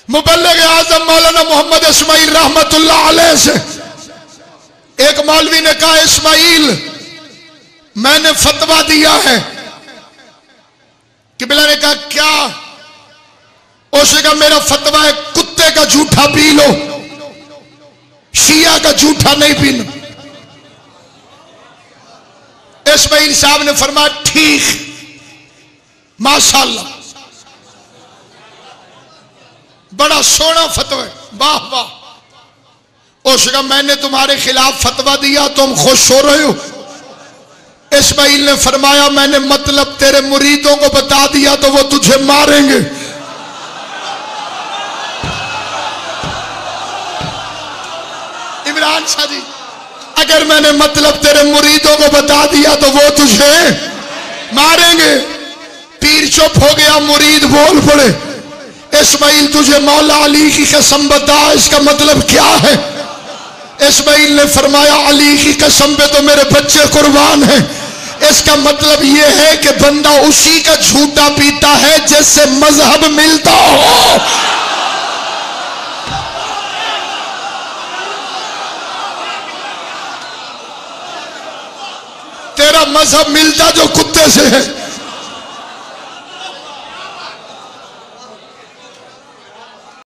मुबल्लिग आज़म मौलाना मोहम्मद इस्माइल रहमतुल्लाह अलैह से एक मौलवी ने कहा, इस्माइल मैंने फतवा दिया है। किबला ने कहा क्या? उसने कहा मेरा फतवा है कुत्ते का जूठा पी लो, शिया का जूठा नहीं पीना। इस्माइल साहब ने फरमाया ठीक, माशाअल्लाह, बड़ा सोना फतवा है, वाह वाह। उसने कहा मैंने तुम्हारे खिलाफ फतवा दिया, तुम खुश हो रहे हो? इस्माइल ने फरमाया मैंने मतलब तेरे मुरीदों को बता दिया तो वो तुझे मारेंगे। इमरान शाह जी, अगर मैंने मतलब तेरे मुरीदों को बता दिया तो वो तुझे मारेंगे। पीर चुप हो गया, मुरीद बोल पड़े, इस्माइल तुझे मौला अली की कसम बता, इसका मतलब क्या है? इस्माइल ने फरमाया अली की कसम पे तो मेरे बच्चे कुर्बान हैं, इसका मतलब यह है कि बंदा उसी का झूठा पीता है जिससे मजहब मिलता हो। तेरा मजहब मिलता जो कुत्ते से है।